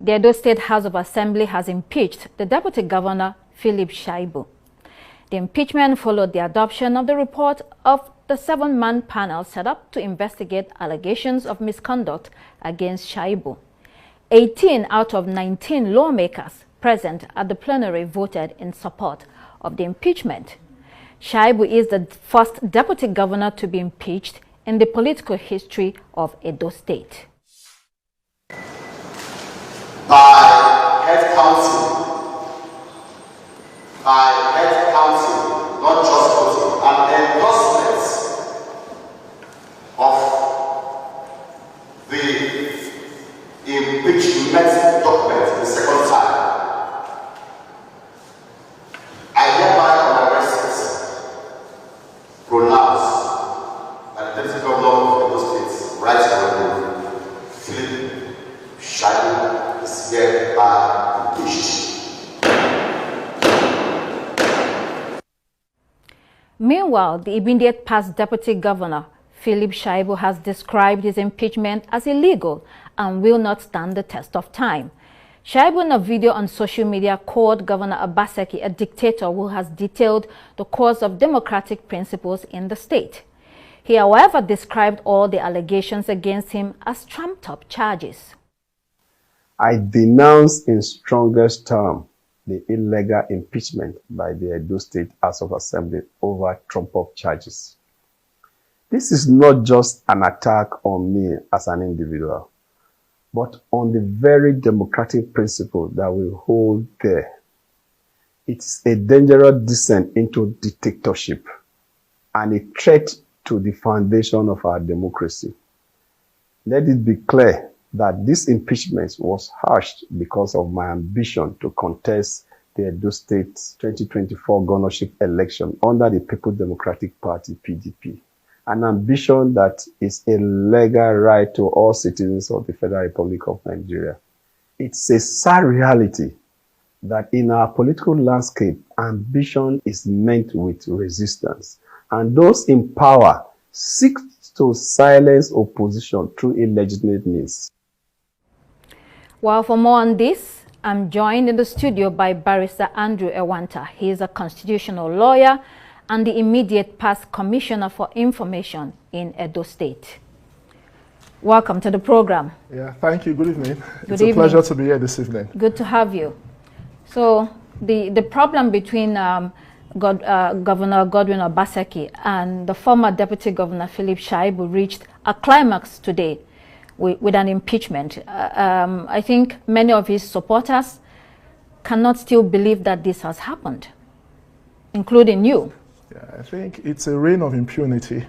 The Edo State House of Assembly has impeached the Deputy Governor, Philip Shaibu. The impeachment followed the adoption of the report of the 7-man panel set up to investigate allegations of misconduct against Shaibu. 18 out of 19 lawmakers present at the plenary voted in support of the impeachment. Shaibu is the first deputy governor to be impeached in the political history of Edo State. By head council, not just voting, and endorsements of the impeachment document the second time, I hereby on my residence pronounce that the deputy governor of Edo State, right honorable Philip Shaibu, is hereby impeached. Meanwhile, the immediate past deputy governor, Philip Shaibu, has described his impeachment as illegal and will not stand the test of time. Shaibu, in a video on social media, called Governor OBASEKI a dictator who has detailed the course of democratic principles in the state. He, however, described all the allegations against him as trumped-up charges. I denounce in strongest terms the illegal impeachment by the Edo State House of Assembly over trumped-up charges. This is not just an attack on me as an individual, but on the very democratic principle that we hold there. It's a dangerous descent into dictatorship and a threat to the foundation of our democracy. Let it be clear that this impeachment was hushed because of my ambition to contest the Edo State 2024 governorship election under the People's Democratic Party, PDP. An ambition that is a legal right to all citizens of the Federal Republic of Nigeria. It's a sad reality that in our political landscape, ambition is met with resistance, and those in power seek to silence opposition through illegitimate means. Well, for more on this, I'm joined in the studio by Barrister Andrew Ewanta. He is a constitutional lawyer and the immediate past Commissioner for Information in Edo State. Welcome to the program. Yeah, thank you. Good evening. Good evening. A pleasure to be here this evening. Good to have you. So the problem between Governor Godwin Obaseki and the former Deputy Governor Philip Shaibu reached a climax today with an impeachment. I think many of his supporters cannot still believe that this has happened, including you. Yeah, I think it's a reign of impunity.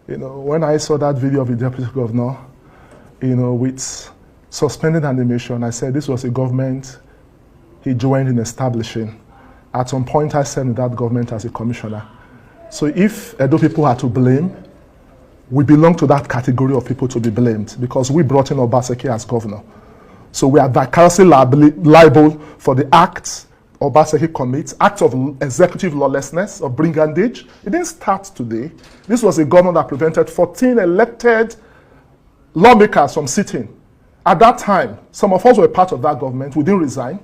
You know, when I saw that video of the Deputy Governor, you know, with suspended animation, I said this was a government he joined in establishing. At some point, I served in that government as a commissioner. So if Edo people are to blame, we belong to that category of people to be blamed because we brought in OBASEKI as governor. So we are vicariously liable for the acts OBASEKI commits, acts of executive lawlessness, of brigandage. It didn't start today. This was a governor that prevented 14 elected lawmakers from sitting. At that time, some of us were part of that government. We didn't resign.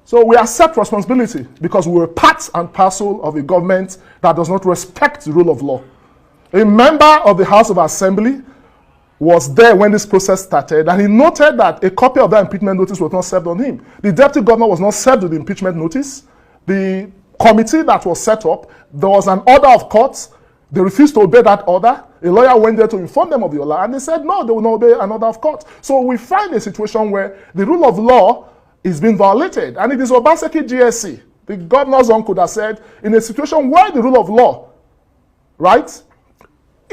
So we accept responsibility because we were part and parcel of a government that does not respect the rule of law. A member of the House of Assembly was there when this process started, and he noted that a copy of that impeachment notice was not served on him. The deputy governor was not served with the impeachment notice. The committee that was set up, there was an order of court. They refused to obey that order. A lawyer went there to inform them of the order, and they said, no, they will not obey an order of court. So we find a situation where the rule of law is being violated, and it is OBASEKI GSC, the governor's uncle, that said, in a situation where the rule of law, right,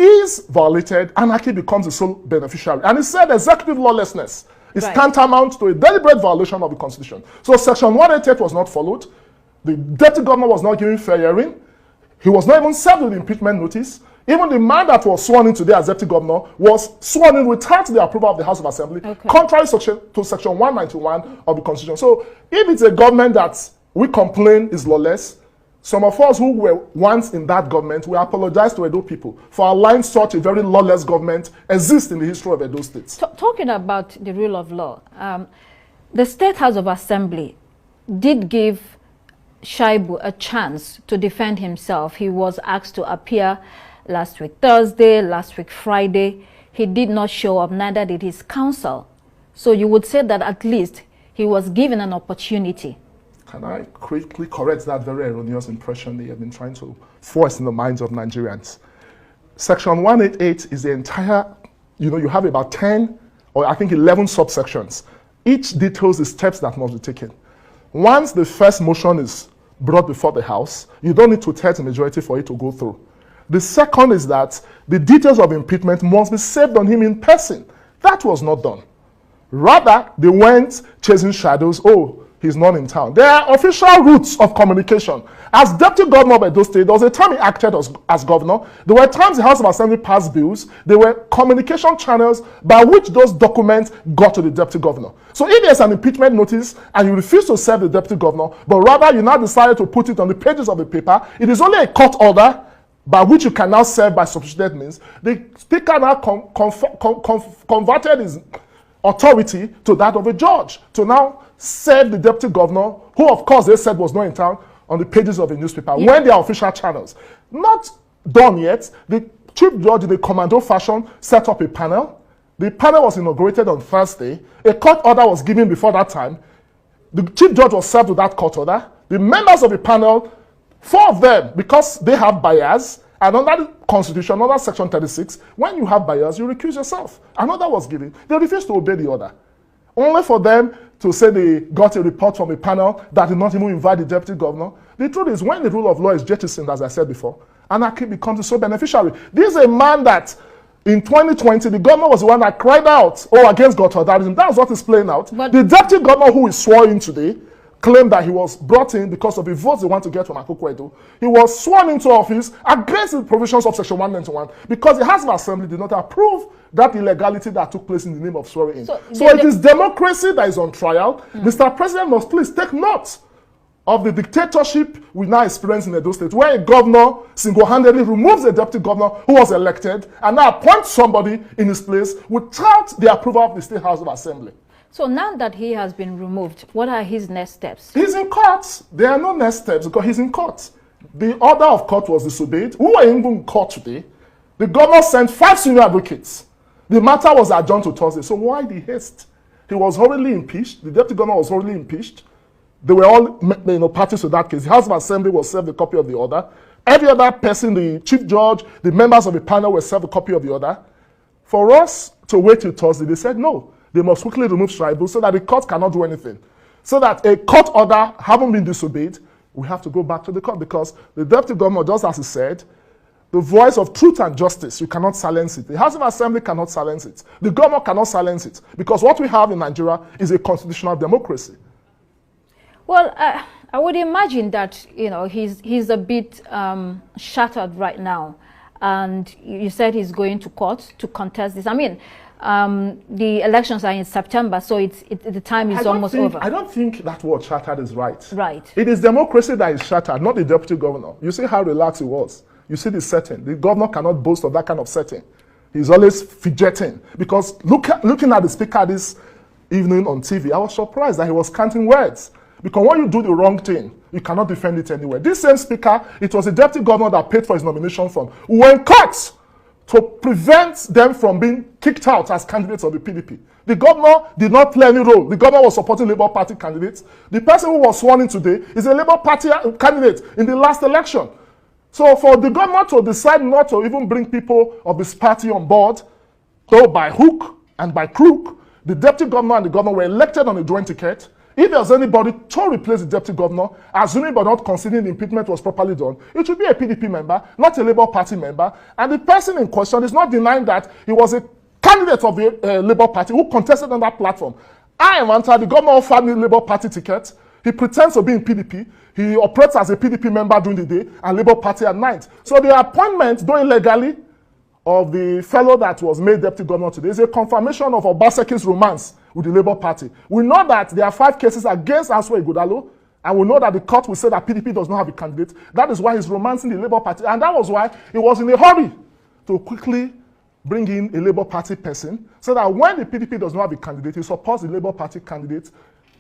is violated, anarchy becomes the sole beneficiary. And he said executive lawlessness is tantamount to a deliberate violation of the Constitution. So Section 188 was not followed. The deputy governor was not given fair hearing. He was not even served with the impeachment notice. Even the man that was sworn in today as deputy governor was sworn in without the approval of the House of Assembly, contrary to Section 191 of the Constitution. So if it's a government that we complain is lawless, Some of us who were once in that government, we apologize to Edo people for allowing such a very lawless government exist in the history of Edo State. Talking about the rule of law, the State House of Assembly did give Shaibu a chance to defend himself. He was asked to appear last week Thursday, last week Friday. He did not show up, neither did his counsel. So you would say that at least he was given an opportunity. Can I quickly correct that very erroneous impression they have been trying to force in the minds of Nigerians? Section 188 is the entire, you have about 10 or I think 11 subsections. Each details the steps that must be taken. Once the first motion is brought before the House, you don't need 2/3 majority for it to go through. The second is that the details of impeachment must be served on him in person. That was not done. Rather, they went chasing shadows. Oh, he's not in town. There are official routes of communication. As Deputy Governor of Edo State, there was a time he acted as governor. There were times the House of Assembly passed bills. There were communication channels by which those documents got to the Deputy Governor. So if there's an impeachment notice and you refuse to serve the Deputy Governor, but rather you now decided to put it on the pages of the paper, it is only a court order by which you can now serve by substituted means. The Speaker now converted his authority to that of a judge to now serve the Deputy Governor, who of course they said was not in town, on the pages of a newspaper when they are official channels. Not done yet. The Chief Judge in a commando fashion set up a panel. The panel was inaugurated on Thursday. A court order was given before that time. The Chief Judge was served with that court order. The members of the panel, 4 of them, because they have bias, and under the Constitution, under Section 36, when you have bias, you recuse yourself. Another was given. They refused to obey the order. Only for them to say they got a report from a panel that did not even invite the Deputy Governor. The truth is, when the rule of law is jettisoned, as I said before, anarchy becomes a sole beneficiary. This is a man that, in 2020, the governor was the one that cried out, against Godfatherism. That's what is playing out. But the Deputy Governor who is sworn in today claimed that he was brought in because of the votes they want to get from Akoko Edo. He was sworn into office against the provisions of Section 191 because the House of Assembly did not approve that illegality that took place in the name of swearing in. So it is democracy that is on trial. Mr. President must please take note of the dictatorship we now experience in Edo State, where a governor single-handedly removes a deputy governor who was elected and now appoints somebody in his place without the approval of the State House of Assembly. So now that he has been removed, what are his next steps? He's in court. There are no next steps because he's in court. The order of court was disobeyed. We were even in court today. The governor sent 5 senior advocates. The matter was adjourned to Thursday. So why the haste? He was hurriedly impeached. The deputy governor was hurriedly impeached. They were all parties to that case. The House of Assembly was served a copy of the order. Every other person, the chief judge, the members of the panel were served a copy of the order. For us to wait till Thursday, they said no. They must quickly remove shaibu so that the court cannot do anything. So that a court order having been disobeyed, we have to go back to the court because the deputy governor, just as he said, the voice of truth and justice, you cannot silence it. The House of Assembly cannot silence it. The governor cannot silence it because what we have in Nigeria is a constitutional democracy. Well, I would imagine that he's a bit shattered right now, and you said he's going to court to contest this. I mean, the elections are in September, so the time is almost over. I don't think that word shattered is right. Right. It is democracy that is shattered, not the deputy governor. You see how relaxed he was. You see the setting. The governor cannot boast of that kind of setting. He's always fidgeting because looking at the speaker this evening on TV, I was surprised that he was counting words. Because when you do the wrong thing, you cannot defend it anywhere. This same speaker, it was the deputy governor that paid for his nomination fund. We were in court to prevent them from being kicked out as candidates of the PDP. The governor did not play any role. The governor was supporting Labour Party candidates. The person who was sworn in today is a Labour Party candidate in the last election. So for the governor to decide not to even bring people of his party on board, though by hook and by crook, the deputy governor and the governor were elected on a joint ticket. If there's anybody to replace the deputy governor, assuming but not considering the impeachment was properly done, it should be a PDP member, not a Labour Party member. And the person in question is not denying that he was a candidate of the Labour Party who contested on that platform. I am the governor offered me Labour Party ticket. He pretends to be in PDP. He operates as a PDP member during the day and Labour Party at night. So the appointment, though illegally, of the fellow that was made deputy governor today is a confirmation of Obaseki's romance with the Labour Party. We know that there are 5 cases against Aswa Ighodalo And we know that the court will say that PDP does not have a candidate. That is why he's romancing the Labour Party. And that was why he was in a hurry to quickly bring in a Labour Party person, so that when the PDP does not have a candidate, he supports the Labour Party candidate,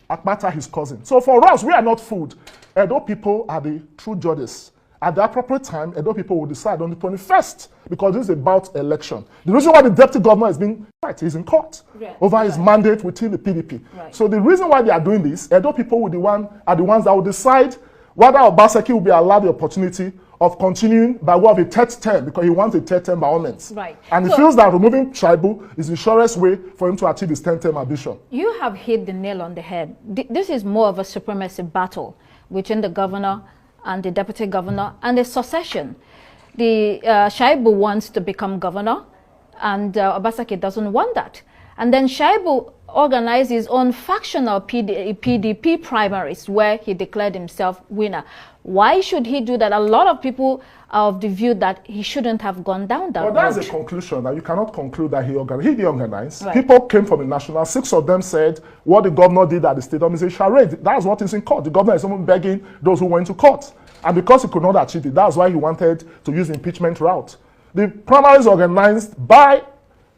Akpata, his cousin. So for us, we are not fooled. Edo people are the true judges. At the appropriate time, Edo people will decide on the 21st, because this is about election. The reason why the deputy governor is being fight is in court over his mandate within the PDP. So the reason why they are doing this, Edo people are the ones that will decide whether OBASEKI will be allowed the opportunity of continuing by way of a third term, because he wants a third term by all means. And he feels that removing shaibu is the surest way for him to achieve his 10-term ambition. You have hit the nail on the head. This is more of a supremacy battle between the governor and the deputy governor and the succession. The Shaibu wants to become governor, and OBASEKI doesn't want that. And then Shaibu organized his own factional PDP primaries where he declared himself winner. Why should he do that? A lot of people are of the view that he shouldn't have gone down that road. Well, that's a conclusion that you cannot conclude that he didn't organize. People came from the national. 6 of them said what the governor did at the stadium is a charade. That's what is in court. The governor is even begging those who went to court. And because he could not achieve it, that's why he wanted to use the impeachment route. The primaries organized by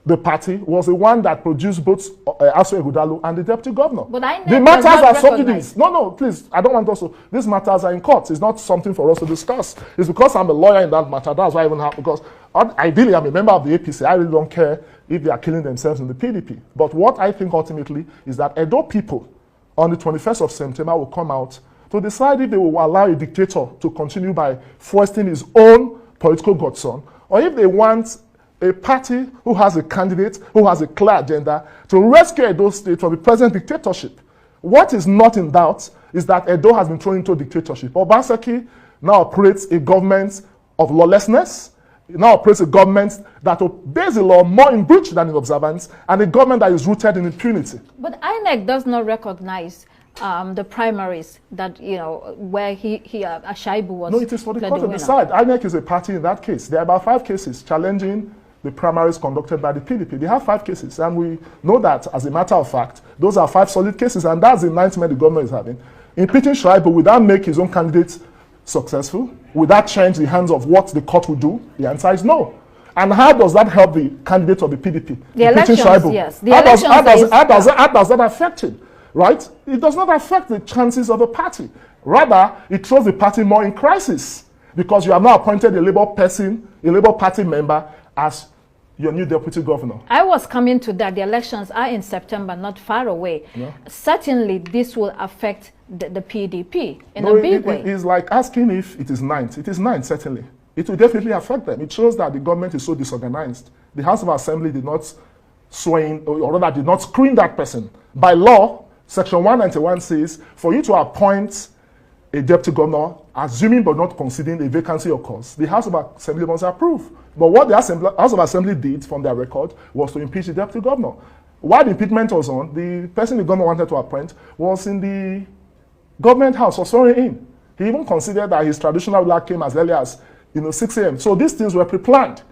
the party was the one that produced both Aso Egudalo and the deputy governor. But the matters are subsidies. No, please, I don't want us to. These matters are in court. It's not something for us to discuss. It's because I'm a lawyer in that matter. That's why I even have, because ideally I'm a member of the APC. I really don't care if they are killing themselves in the PDP. But what I think ultimately is that Edo people on the 21st of September will come out to decide if they will allow a dictator to continue by foisting his own political godson, or if they want a party who has a candidate, who has a clear agenda to rescue Edo State from the present dictatorship. What is not in doubt is that Edo has been thrown into dictatorship. OBASEKI now operates a government of lawlessness. It now operates a government that obeys the law more in breach than in observance, and a government that is rooted in impunity. But INEC does not recognize the primaries that, where Shaibu was. No, it is for the court to decide. INEC is a party in that case. There are about 5 cases challenging the primaries conducted by the PDP. They have 5 cases, and we know that, as a matter of fact, those are 5 solid cases, and that's the nightmare the government is having. Impeaching Shaibu, will that make his own candidate successful? Will that change the hands of what the court will do? The answer is no. And how does that help the candidate of the PDP? The elections, Shaibu? Yes. How does that affect him? Right? It does not affect the chances of the party. Rather, it throws the party more in crisis, because you have now appointed a Labour Party member as your new deputy governor. I was coming to that. The elections are in September, not far away. Yeah. Certainly, this will affect the PDP in a big way. It is like asking if it is 9th. It is 9th, certainly. It will definitely affect them. It shows that the government is so disorganized. The House of Assembly did not swing, or rather did not screen that person. By law, Section 191 says, for you to appoint a deputy governor, assuming but not conceding a vacancy occurs, the House of Assembly must approve. But what the House of Assembly did from their record was to impeach the deputy governor. While the impeachment was on, the person the governor wanted to appoint was in the government house, was sworn in. He even considered that his traditional luck came as early as 6 a.m. So these things were pre-planned.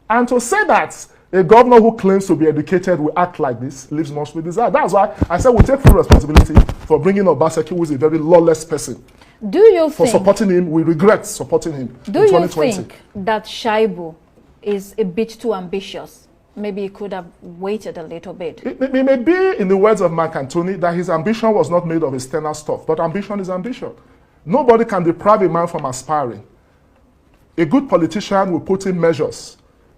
And to say that a governor who claims to be educated will act like this leaves much to be desired. That's why I said we take full responsibility for bringing OBASEKI, who is a very lawless person. Do you think, for supporting him, we regret supporting him in 2020. Do you think that Shaibu is a bit too ambitious? Maybe he could have waited a little bit. It may be, in the words of Mark Antony, that his ambition was not made of external stuff, but ambition is ambition. Nobody can deprive a man from aspiring. A good politician will put in measures.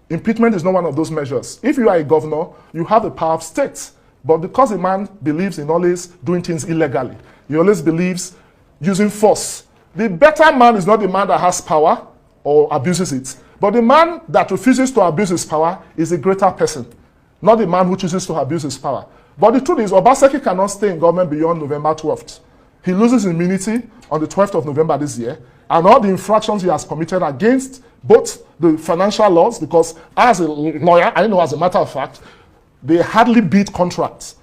Impeachment is not one of those measures. If you are a governor, you have the power of state. But because a man believes in always doing things illegally, he always believes using force. The better man is not the man that has power or abuses it, but the man that refuses to abuse his power is a greater person, not the man who chooses to abuse his power. But the truth is, OBASEKI cannot stay in government beyond November 12th. He loses immunity on the 12th of November this year, and all the infractions he has committed against both the financial laws, because as a lawyer, I know as a matter of fact, they hardly beat contracts.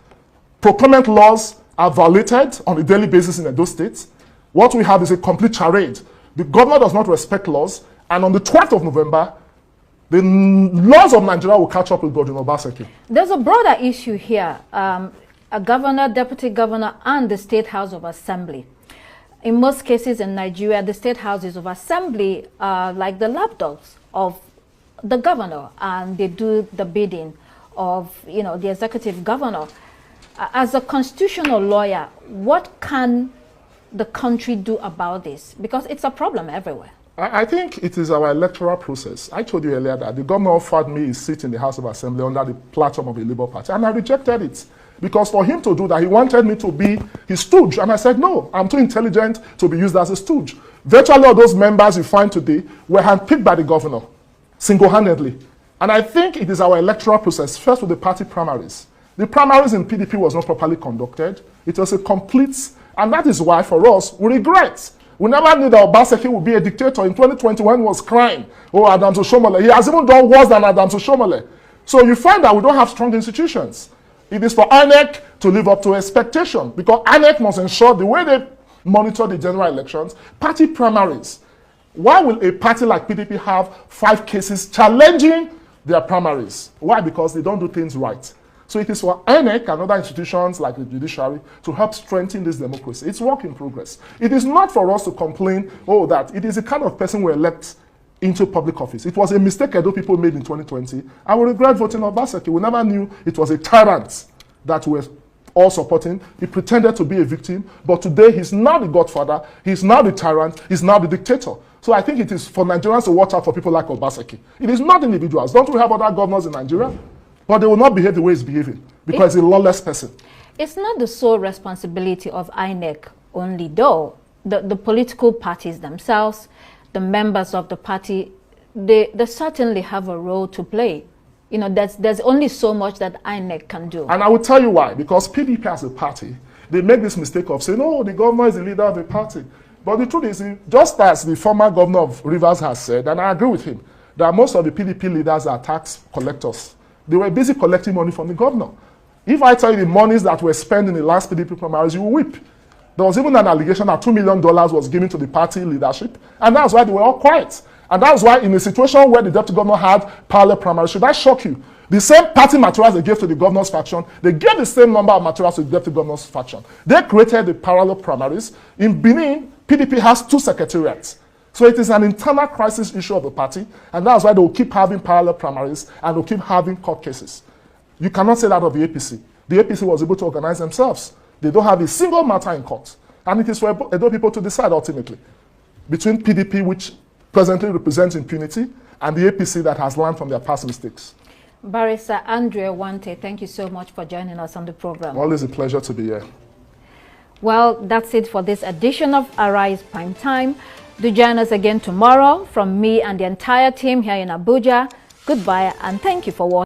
Procurement laws are violated on a daily basis in Edo State. What we have is a complete charade. The government does not respect laws, and on the 12th of November, the laws of Nigeria will catch up with Godwin OBASEKI. There's a broader issue here. A governor, deputy governor, and the State House of Assembly. in most cases in Nigeria, the state houses of assembly are like the lapdogs of the governor, and they do the bidding of, the executive governor. As a constitutional lawyer, what can the country do about this? Because it's a problem everywhere. I think it is our electoral process. I told you earlier that the governor offered me a seat in the House of Assembly under the platform of the Labour Party, and I rejected it. Because for him to do that, he wanted me to be his stooge. And I said, no, I'm too intelligent to be used as a stooge. Virtually all those members you find today were handpicked by the governor, single-handedly. And I think it is our electoral process, first with the party primaries. The primaries in PDP was not properly conducted. It was a complete, and that is why for us, we regret. We never knew that OBASEKI would be a dictator. In 2021, he was crying, oh, Adams Oshomole. He has even done worse than Adams Oshomole. So you find that we don't have strong institutions. It is for INEC to live up to expectation, because INEC must ensure the way they monitor the general elections, party primaries. Why will a party like PDP have 5 cases challenging their primaries? Why? Because they don't do things right. So it is for INEC and other institutions like the judiciary to help strengthen this democracy. It's work in progress. It is not for us to complain, oh, that it is the kind of person we elect into public office. It was a mistake Edo people made in 2020. I will regret voting on OBASEKI. We never knew it was a tyrant that we were all supporting. He pretended to be a victim, but today he's now the godfather, he's now the tyrant, he's now the dictator. So I think it is for Nigerians to watch out for people like OBASEKI. It is not individuals. Don't we have other governors in Nigeria? But they will not behave the way he's behaving, because he's a lawless person. It's not the sole responsibility of INEC only, though. The political parties themselves, the members of the party, they certainly have a role to play. There's only so much that INEC can do. And I will tell you why. Because PDP as a party, they make this mistake of saying, oh, the governor is the leader of the party. But the truth is, just as the former governor of Rivers has said, and I agree with him, that most of the PDP leaders are tax collectors. They were busy collecting money from the governor. If I tell you the monies that were spent in the last PDP primaries, you will weep. There was even an allegation that $2 million was given to the party leadership, and that's why they were all quiet. And that's why in a situation where the deputy governor had parallel primaries, should that shock you? The same party materials they gave to the governor's faction, they gave the same number of materials to the deputy governor's faction. They created the parallel primaries. In Benin, PDP has 2 secretariats. So it is an internal crisis issue of the party, and that's why they will keep having parallel primaries and they'll keep having court cases. You cannot say that of the APC. The APC was able to organize themselves. They don't have a single matter in court. And it is for Edo people to decide ultimately between PDP, which presently represents impunity, and the APC that has learned from their past mistakes. Barrister Andrea Wante, thank you so much for joining us on the program. Always a pleasure to be here. Well, that's it for this edition of Arise Prime Time. Do join us again tomorrow. From me and the entire team here in Abuja, goodbye and thank you for watching.